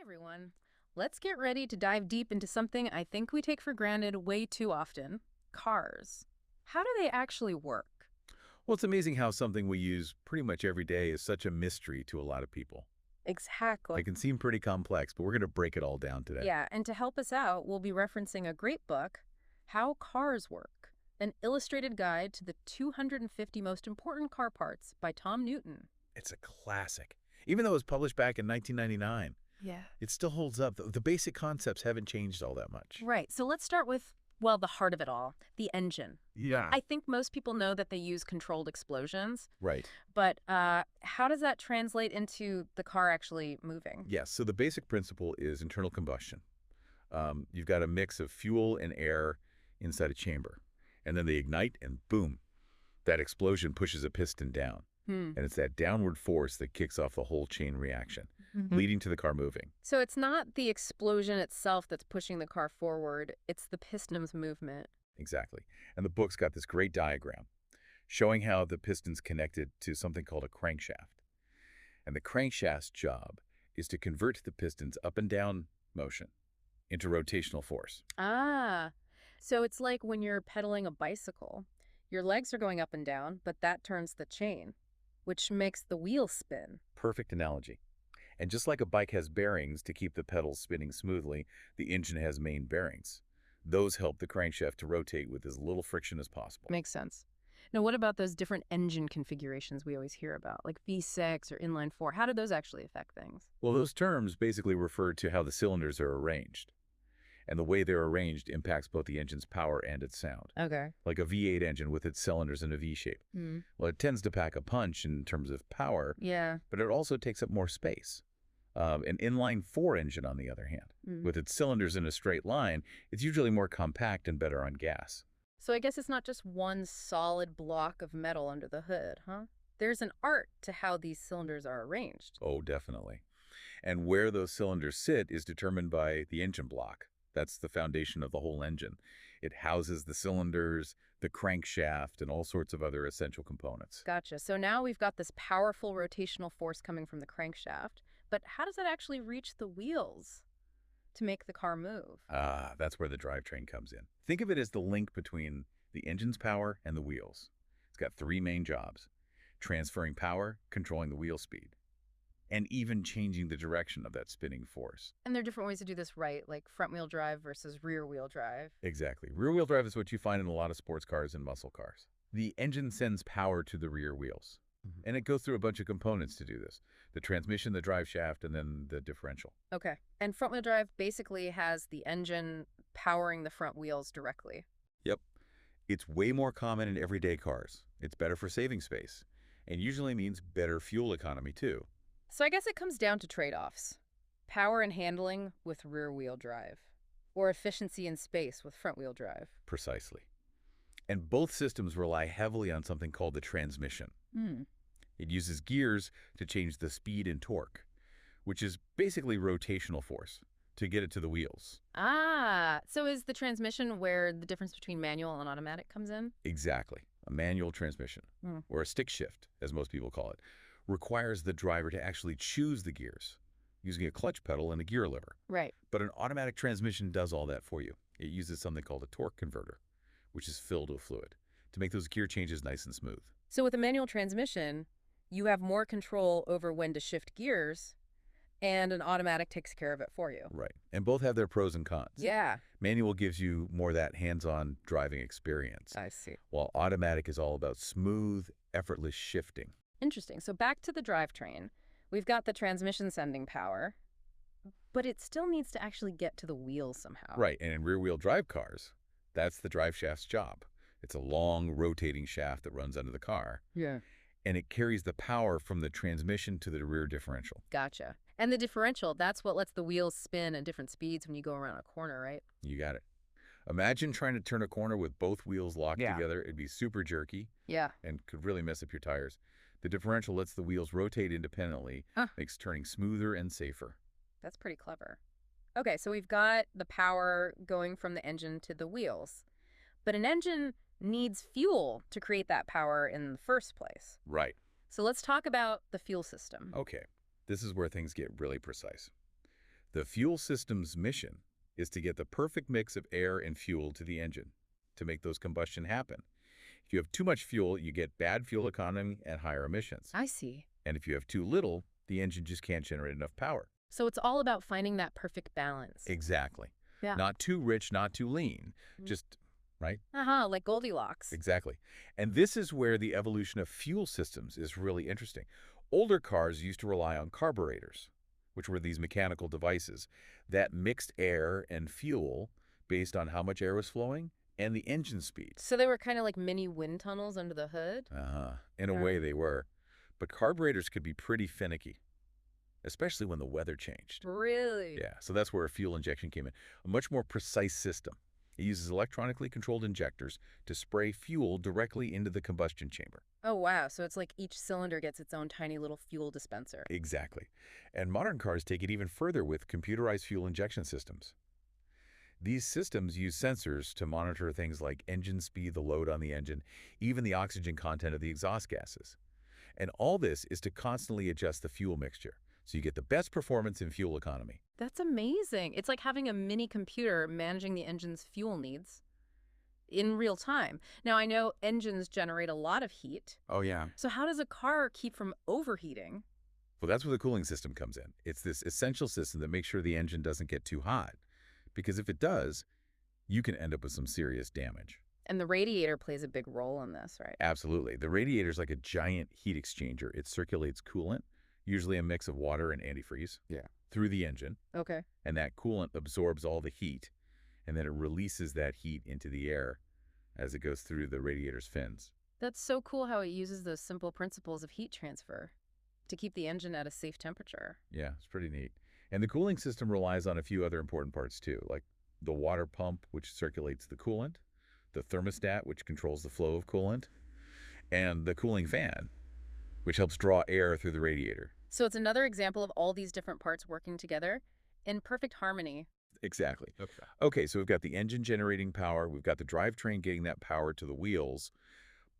Everyone. Let's get ready to dive deep into something I think we take for granted way too often: cars. How do they actually work? Well, it's amazing how something we use pretty much every day is such a mystery to a lot of people. Exactly. It can seem pretty complex, but we're going to break it all down today. Yeah, and to help us out, we'll be referencing a great book, How Cars Work, an illustrated guide to the 250 most important car parts by Tom Newton. It's a classic. Even though it was published back in 1999, Yeah. it still holds up. The basic concepts haven't changed all that much. Right, so let's start with, well, the heart of it all, the engine. Yeah. I think most people know that they use controlled explosions, Right. but how does that translate into the car actually moving? Yes, so the basic principle is internal combustion. You've got a mix of fuel and air inside a chamber, and then they ignite and boom, that explosion pushes a piston down. And it's that downward force that kicks off the whole chain reaction, leading to the car moving. So it's not the explosion itself that's pushing the car forward, it's the piston's movement. Exactly. And the book's got this great diagram showing how the piston's connected to something called a crankshaft. And the crankshaft's job is to convert the piston's up and down motion into rotational force. Ah, so it's like when you're pedaling a bicycle. Your legs are going up and down, but that turns the chain, which makes the wheels spin. Perfect analogy. And just like a bike has bearings to keep the pedals spinning smoothly, the engine has main bearings. Those help the crankshaft to rotate with as little friction as possible. Makes sense. Now, what about those different engine configurations we always hear about, like V6 or inline-4? How do those actually affect things? Well, those terms basically refer to how the cylinders are arranged. And the way they're arranged impacts both the engine's power and its sound. Okay. Like a V8 engine with its cylinders in a V shape. Well, it tends to pack a punch in terms of power, Yeah. but it also takes up more space. An inline-4 engine, on the other hand, with its cylinders in a straight line, it's usually more compact and better on gas. So I guess it's not just one solid block of metal under the hood, huh? There's an art to how these cylinders are arranged. Oh, definitely. And where those cylinders sit is determined by the engine block. That's the foundation of the whole engine. It houses the cylinders, the crankshaft, and all sorts of other essential components. Gotcha. So now we've got this powerful rotational force coming from the crankshaft, but how does that actually reach the wheels to make the car move? That's where the drivetrain comes in. Think of it as the link between the engine's power and the wheels. It's got three main jobs: transferring power, controlling the wheel speed, and even changing the direction of that spinning force. And there are different ways to do this, right? Like front-wheel drive versus rear-wheel drive. Exactly. Rear-wheel drive is what you find in a lot of sports cars and muscle cars. The engine sends power to the rear wheels, and it goes through a bunch of components to do this: the transmission, the drive shaft, and then the differential. Okay. And front-wheel drive basically has the engine powering the front wheels directly. Yep. It's way more common in everyday cars. It's better for saving space, and usually means better fuel economy, too. So I guess it comes down to trade-offs. Power and handling with rear-wheel drive, or efficiency and space with front-wheel drive. Precisely. And both systems rely heavily on something called the transmission. It uses gears to change the speed and torque, which is basically rotational force, to get it to the wheels. Ah, so is the transmission where the difference between manual and automatic comes in? Exactly. A manual transmission, or a stick shift, as most people call it, requires the driver to actually choose the gears, using a clutch pedal and a gear lever. Right. But an automatic transmission does all that for you. It uses something called a torque converter, which is filled with fluid, to make those gear changes nice and smooth. So with a manual transmission, you have more control over when to shift gears, and an automatic takes care of it for you. Right. And both have their pros and cons. Yeah. Manual gives you more that hands-on driving experience, I see. while automatic is all about smooth, effortless shifting. Interesting. So back to the drivetrain. We've got the transmission sending power, but it still needs to actually get to the wheels somehow. Right. And in rear-wheel drive cars, that's the drive shaft's job. It's a long, rotating shaft that runs under the car. Yeah. And it carries the power from the transmission to the rear differential. Gotcha. And the differential, that's what lets the wheels spin at different speeds when you go around a corner, right? You got it. Imagine trying to turn a corner with both wheels locked together. It'd be super jerky Yeah. and could really mess up your tires. The differential lets the wheels rotate independently, makes turning smoother and safer. That's pretty clever. Okay, so we've got the power going from the engine to the wheels. But an engine needs fuel to create that power in the first place. Right. So let's talk about the fuel system. Okay. This is where things get really precise. The fuel system's mission is to get the perfect mix of air and fuel to the engine to make those combustion happen. If you have too much fuel, you get bad fuel economy and higher emissions. I see. And if you have too little, the engine just can't generate enough power. So it's all about finding that perfect balance. Exactly. Yeah. Not too rich, not too lean. Just, right? Like Goldilocks. Exactly. And this is where the evolution of fuel systems is really interesting. Older cars used to rely on carburetors, which were these mechanical devices that mixed air and fuel based on how much air was flowing and the engine speed. So they were kind of like mini wind tunnels under the hood? In a way they were. But carburetors could be pretty finicky, especially when the weather changed. Really? Yeah, so that's where fuel injection came in. A much more precise system. It uses electronically controlled injectors to spray fuel directly into the combustion chamber. Oh, wow. So it's like each cylinder gets its own tiny little fuel dispenser. Exactly. And modern cars take it even further with computerized fuel injection systems. These systems use sensors to monitor things like engine speed, the load on the engine, even the oxygen content of the exhaust gases. And all this is to constantly adjust the fuel mixture, so you get the best performance in fuel economy. That's amazing. It's like having a mini computer managing the engine's fuel needs in real time. Now, I know engines generate a lot of heat. Oh, yeah. So how does a car keep from overheating? Well, that's where the cooling system comes in. It's this essential system that makes sure the engine doesn't get too hot. Because if it does, you can end up with some serious damage. And the radiator plays a big role in this, right? Absolutely. The radiator is like a giant heat exchanger. It circulates coolant, usually a mix of water and antifreeze, through the engine. Okay. And that coolant absorbs all the heat, and then it releases that heat into the air as it goes through the radiator's fins. That's so cool how it uses those simple principles of heat transfer to keep the engine at a safe temperature. Yeah, it's pretty neat. And the cooling system relies on a few other important parts too, like the water pump, which circulates the coolant, the thermostat, which controls the flow of coolant, and the cooling fan, which helps draw air through the radiator. So it's another example of all these different parts working together in perfect harmony. Exactly. Okay, so we've got the engine generating power, we've got the drivetrain getting that power to the wheels,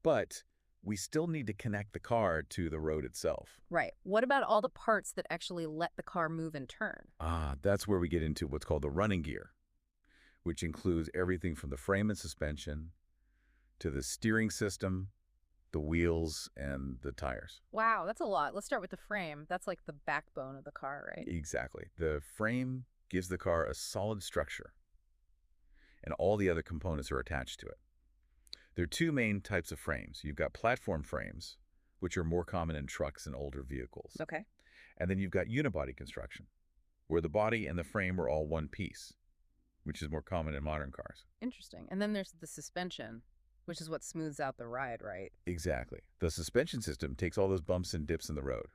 but we still need to connect the car to the road itself. Right. What about all the parts that actually let the car move and turn? That's where we get into what's called the running gear, which includes everything from the frame and suspension to the steering system, the wheels, and the tires. Wow, that's a lot. Let's start with the frame. That's like the backbone of the car, right? Exactly. The frame gives the car a solid structure, and all the other components are attached to it. There are two main types of frames. You've got platform frames, which are more common in trucks and older vehicles. Okay. And then you've got unibody construction, where the body and the frame are all one piece, which is more common in modern cars. Interesting. And then there's the suspension, which is what smooths out the ride, right? Exactly. The suspension system takes all those bumps and dips in the road,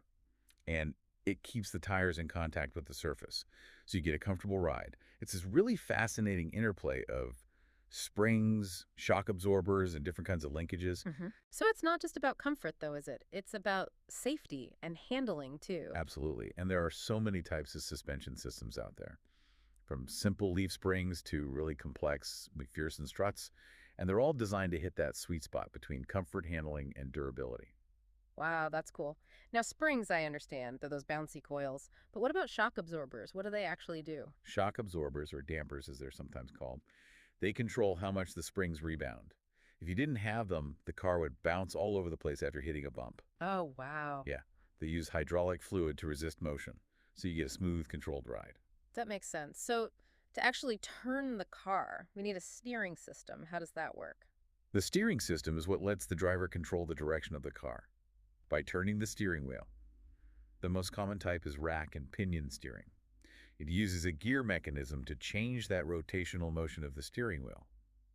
and it keeps the tires in contact with the surface, so you get a comfortable ride. It's this really fascinating interplay of springs, shock absorbers, and different kinds of linkages. So it's not just about comfort, though, is it? It's about safety and handling, too. Absolutely. And there are so many types of suspension systems out there, from simple leaf springs to really complex McPherson struts, and they're all designed to hit that sweet spot between comfort, handling, and durability. Wow, that's cool. Now, springs, I understand. They're those bouncy coils. But what about shock absorbers? What do they actually do? Shock absorbers, or dampers as they're sometimes called, they control how much the springs rebound. If you didn't have them, the car would bounce all over the place after hitting a bump. Oh, wow. Yeah, they use hydraulic fluid to resist motion, so you get a smooth, controlled ride. That makes sense. So to actually turn the car, we need a steering system. How does that work? The steering system is what lets the driver control the direction of the car by turning the steering wheel. The most common type is rack and pinion steering. It uses a gear mechanism to change that rotational motion of the steering wheel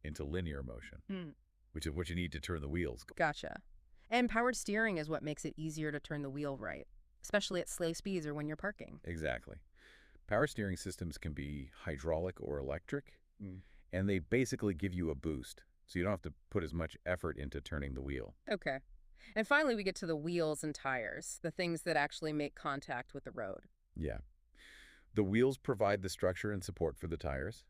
into linear motion, which is what you need to turn the wheels. Gotcha. And powered steering is what makes it easier to turn the wheel right, especially at slow speeds or when you're parking. Exactly. Power steering systems can be hydraulic or electric, and they basically give you a boost, so you don't have to put as much effort into turning the wheel. Okay. And finally, we get to the wheels and tires, the things that actually make contact with the road. Yeah. The wheels provide the structure and support for the tires,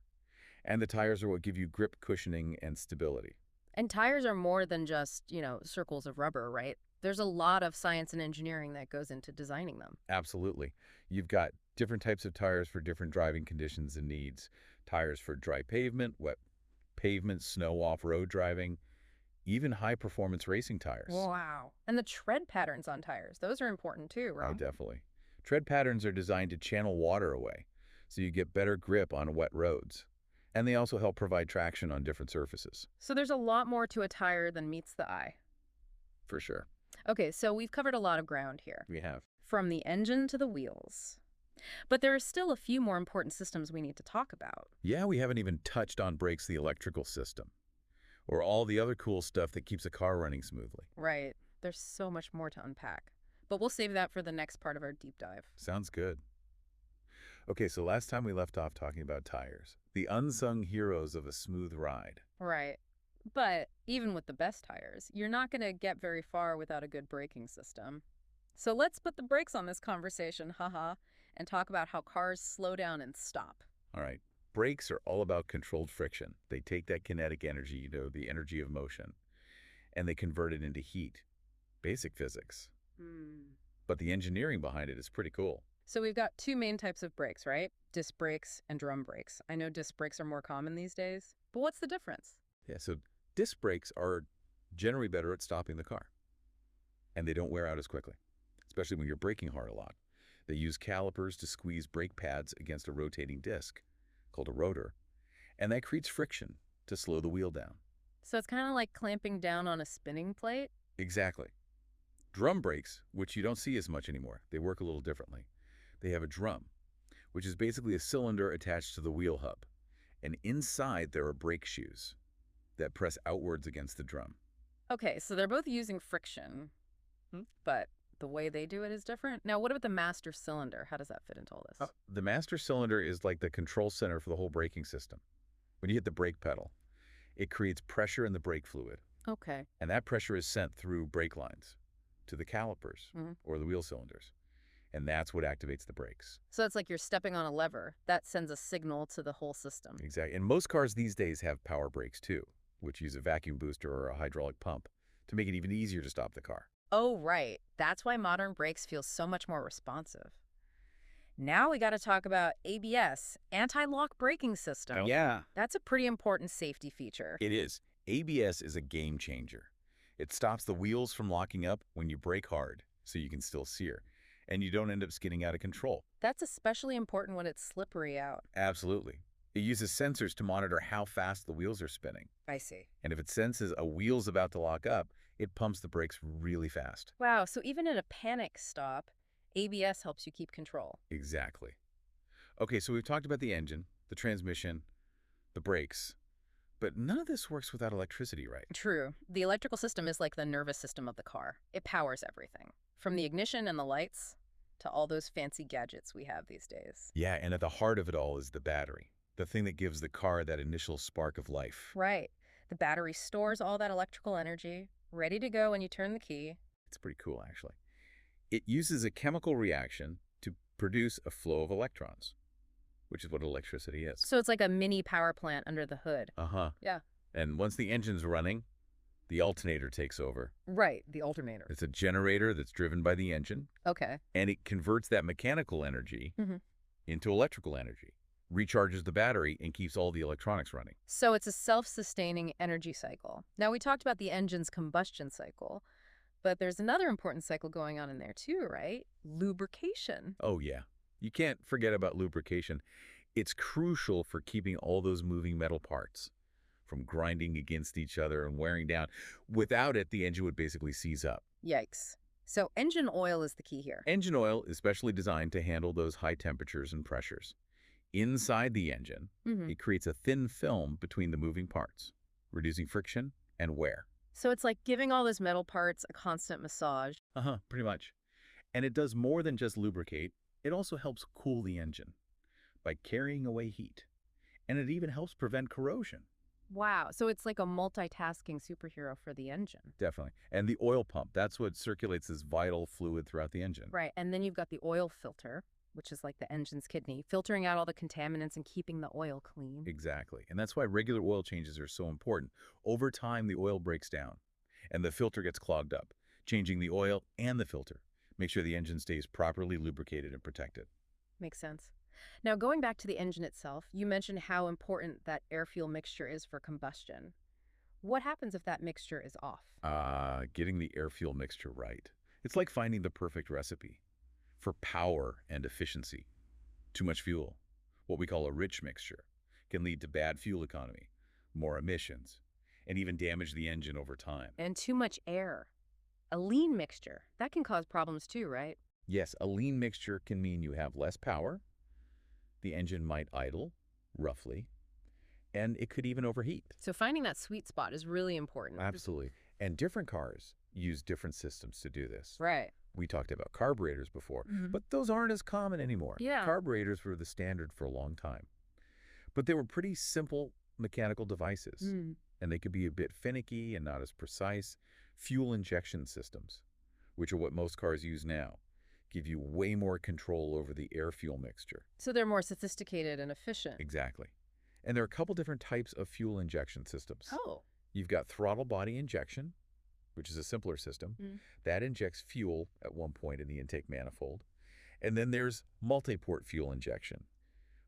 and the tires are what give you grip, cushioning, and stability. And tires are more than just, circles of rubber, right? There's a lot of science and engineering that goes into designing them. Absolutely. You've got different types of tires for different driving conditions and needs. Tires for dry pavement, wet pavement, snow off-road driving, even high-performance racing tires. Wow. And the tread patterns on tires, those are important too, Oh, right? definitely. Tread patterns are designed to channel water away, so you get better grip on wet roads. And they also help provide traction on different surfaces. So there's a lot more to a tire than meets the eye. For sure. Okay, so we've covered a lot of ground here, We have. from the engine to the wheels. But there are still a few more important systems we need to talk about. Yeah, we haven't even touched on brakes, the electrical system, or all the other cool stuff that keeps a car running smoothly. Right. There's so much more to unpack. But we'll save that for the next part of our deep dive. Sounds good. Okay, so last time we left off talking about tires, the unsung heroes of a smooth ride. Right. But even with the best tires, you're not going to get very far without a good braking system. So let's put the brakes on this conversation, haha, and talk about how cars slow down and stop. All right, brakes are all about controlled friction. They take that kinetic energy, the energy of motion, and they convert it into heat. Basic physics. But the engineering behind it is pretty cool. So we've got two main types of brakes, right? Disc brakes and drum brakes. I know disc brakes are more common these days, but what's the difference? Yeah, so disc brakes are generally better at stopping the car, and they don't wear out as quickly, especially when you're braking hard a lot. They use calipers to squeeze brake pads against a rotating disc, called a rotor, and that creates friction to slow the wheel down. So it's kind of like clamping down on a spinning plate? Exactly. Drum brakes, which you don't see as much anymore, they work a little differently. They have a drum, which is basically a cylinder attached to the wheel hub, and inside there are brake shoes that press outwards against the drum. Okay, so they're both using friction, but the way they do it is different. Now, what about the master cylinder? How does that fit into all this? The master cylinder is like the control center for the whole braking system. When you hit the brake pedal, it creates pressure in the brake fluid, Okay. and that pressure is sent through brake lines to the calipers or the wheel cylinders, and that's what activates the brakes. So it's like you're stepping on a lever. That sends a signal to the whole system. Exactly. And most cars these days have power brakes too, which use a vacuum booster or a hydraulic pump to make it even easier to stop the car. Oh, right. That's why modern brakes feel so much more responsive. Now we got to talk about ABS, anti-lock braking system. Yeah, That's a pretty important safety feature. it is. ABS is a game changer. It stops the wheels from locking up when you brake hard, so you can still steer, and you don't end up skidding out of control. That's especially important when it's slippery out. Absolutely. It uses sensors to monitor how fast the wheels are spinning. I see. And if it senses a wheel's about to lock up, it pumps the brakes really fast. Wow, so even in a panic stop, ABS helps you keep control. Exactly. Okay, so we've talked about the engine, the transmission, the brakes, but none of this works without electricity, right? True. The electrical system is like the nervous system of the car. It powers everything, from the ignition and the lights to all those fancy gadgets we have these days. Yeah, and at the heart of it all is the battery, the thing that gives the car that initial spark of life. Right. The battery stores all that electrical energy, ready to go when you turn the key. It's pretty cool, actually. It uses a chemical reaction to produce a flow of electrons, which is what electricity is. So it's like a mini power plant under the hood. Uh-huh. Yeah. And once the engine's running, the alternator takes over. Right, the alternator. It's a generator that's driven by the engine, Okay. and it converts that mechanical energy Mhm. into electrical energy, recharges the battery, and keeps all the electronics running. So it's a self-sustaining energy cycle. Now, we talked about the engine's combustion cycle, but there's another important cycle going on in there too, right? Lubrication. Oh, yeah. You can't forget about lubrication. It's crucial for keeping all those moving metal parts from grinding against each other and wearing down. Without it, the engine would basically seize up. Yikes. So engine oil is the key here. Engine oil is specially designed to handle those high temperatures and pressures. Inside the engine, it creates a thin film between the moving parts, reducing friction and wear. So it's like giving all those metal parts a constant massage. Pretty much. And it does more than just lubricate. It also helps cool the engine by carrying away heat. And it even helps prevent corrosion. Wow. So it's like a multitasking superhero for the engine. Definitely. And the oil pump, that's what circulates this vital fluid throughout the engine. Right. And then you've got the oil filter, which is like the engine's kidney, filtering out all the contaminants and keeping the oil clean. Exactly. And that's why regular oil changes are so important. Over time, the oil breaks down and the filter gets clogged up. changing the oil and the filter. Make sure the engine stays properly lubricated and protected. Makes sense. Now, going back to the engine itself, you mentioned how important that air-fuel mixture is for combustion. What happens if that mixture is off? Getting the air-fuel mixture right. It's like finding the perfect recipe for power and efficiency. Too much fuel, what we call a rich mixture, can lead to bad fuel economy, more emissions, and even damage the engine over time. And too much air. A lean mixture, that can cause problems too, right? Yes, a lean mixture can mean you have less power, the engine might idle, roughly, and it could even overheat. So finding that sweet spot is really important. Absolutely. And different cars use different systems to do this. Right. We talked about carburetors before, Mhm. but those aren't as common anymore. Yeah. Carburetors were the standard for a long time. But they were pretty simple mechanical devices, and they could be a bit finicky and not as precise. Fuel injection systems, which are what most cars use now, give you way more control over the air-fuel mixture. So they're more sophisticated and efficient. Exactly. And there are a couple different types of fuel injection systems. Oh. You've got throttle body injection, which is a simpler system. That injects fuel at one point in the intake manifold. And then there's multi-port fuel injection,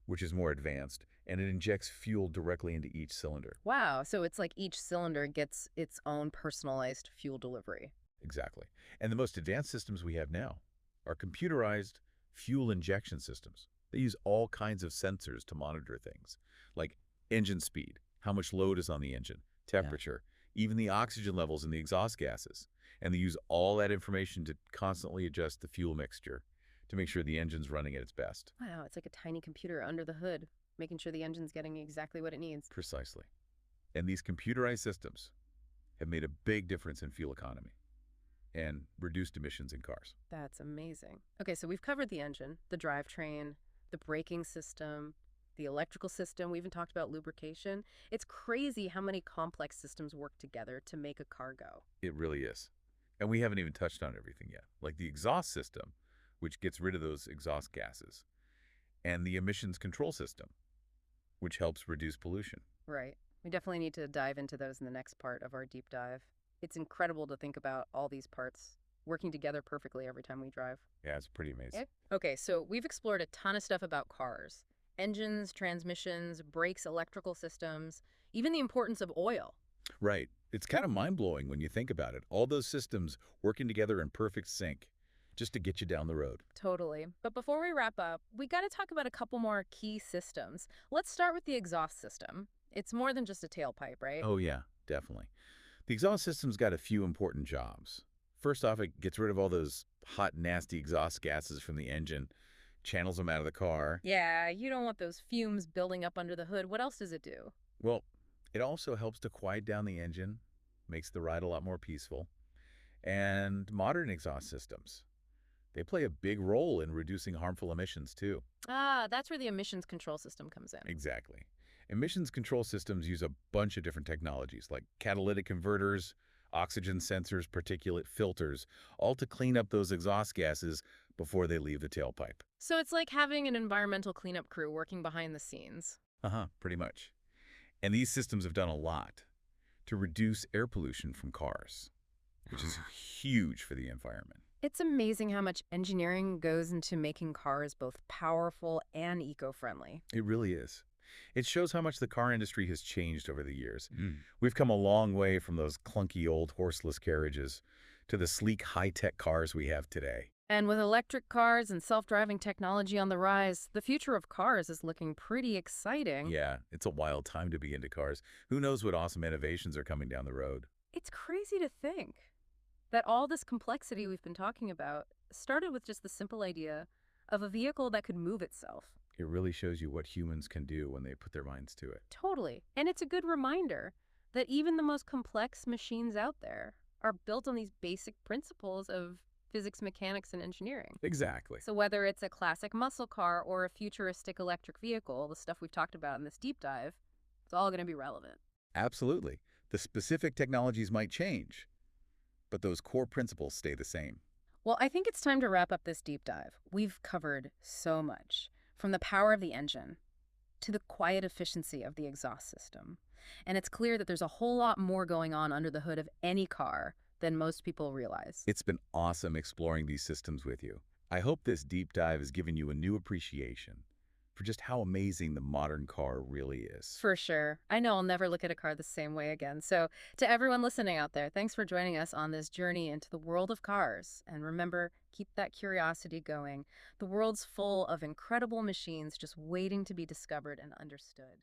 which is more advanced, and it injects fuel directly into each cylinder. Wow, so it's like each cylinder gets its own personalized fuel delivery. Exactly. And the most advanced systems we have now are computerized fuel injection systems. They use all kinds of sensors to monitor things, like engine speed, how much load is on the engine, temperature, even the oxygen levels in the exhaust gases. And they use all that information to constantly adjust the fuel mixture to make sure the engine's running at its best. Wow, it's like a tiny computer under the hood, making sure the engine's getting exactly what it needs. Precisely. And these computerized systems have made a big difference in fuel economy and reduced emissions in cars. That's amazing. Okay, so we've covered the engine, the drivetrain, the braking system, the electrical system. We even talked about lubrication. It's crazy how many complex systems work together to make a car go. It really is. And we haven't even touched on everything yet, like the exhaust system, which gets rid of those exhaust gases, and the emissions control system, which helps reduce pollution. Right. We definitely need to dive into those in the next part of our deep dive. It's incredible to think about all these parts working together perfectly every time we drive. Yeah, it's pretty amazing. Okay, so we've explored a ton of stuff about cars. Engines, transmissions, brakes, electrical systems, even the importance of oil. Right. It's kind of mind-blowing when you think about it. All those systems working together in perfect sync just to get you down the road. Totally. But before we wrap up, we got to talk about a couple more key systems. Let's start with the exhaust system. It's more than just a tailpipe, right? Oh, yeah, definitely. The exhaust system's got a few important jobs. First off, it gets rid of all those hot, nasty exhaust gases from the engine, channels them out of the car. Yeah, you don't want those fumes building up under the hood. What else does it do? Well, it also helps to quiet down the engine, makes the ride a lot more peaceful. And modern exhaust systems, they play a big role in reducing harmful emissions, too. Ah, that's where the emissions control system comes in. Exactly. Emissions control systems use a bunch of different technologies, like catalytic converters, oxygen sensors, particulate filters, all to clean up those exhaust gases before they leave the tailpipe. So it's like having an environmental cleanup crew working behind the scenes. Pretty much. And these systems have done a lot to reduce air pollution from cars, which is huge for the environment. It's amazing how much engineering goes into making cars both powerful and eco-friendly. It really is. It shows how much the car industry has changed over the years. We've come a long way from those clunky old horseless carriages to the sleek high-tech cars we have today. And with electric cars and self-driving technology on the rise, the future of cars is looking pretty exciting. Yeah, it's a wild time to be into cars. Who knows what awesome innovations are coming down the road? It's crazy to think that all this complexity we've been talking about started with just the simple idea of a vehicle that could move itself. It really shows you what humans can do when they put their minds to it. Totally. And it's a good reminder that even the most complex machines out there are built on these basic principles of physics, mechanics, and engineering. Exactly. So whether it's a classic muscle car or a futuristic electric vehicle, the stuff we've talked about in this deep dive, it's all going to be relevant. Absolutely. The specific technologies might change, but those core principles stay the same. Well, I think it's time to wrap up this deep dive. We've covered so much, from the power of the engine to the quiet efficiency of the exhaust system. And it's clear that there's a whole lot more going on under the hood of any car than most people realize. It's been awesome exploring these systems with you. I hope this deep dive has given you a new appreciation for just how amazing the modern car really is. For sure. I know I'll never look at a car the same way again. So, to everyone listening out there, thanks for joining us on this journey into the world of cars. And remember, keep that curiosity going. The world's full of incredible machines just waiting to be discovered and understood.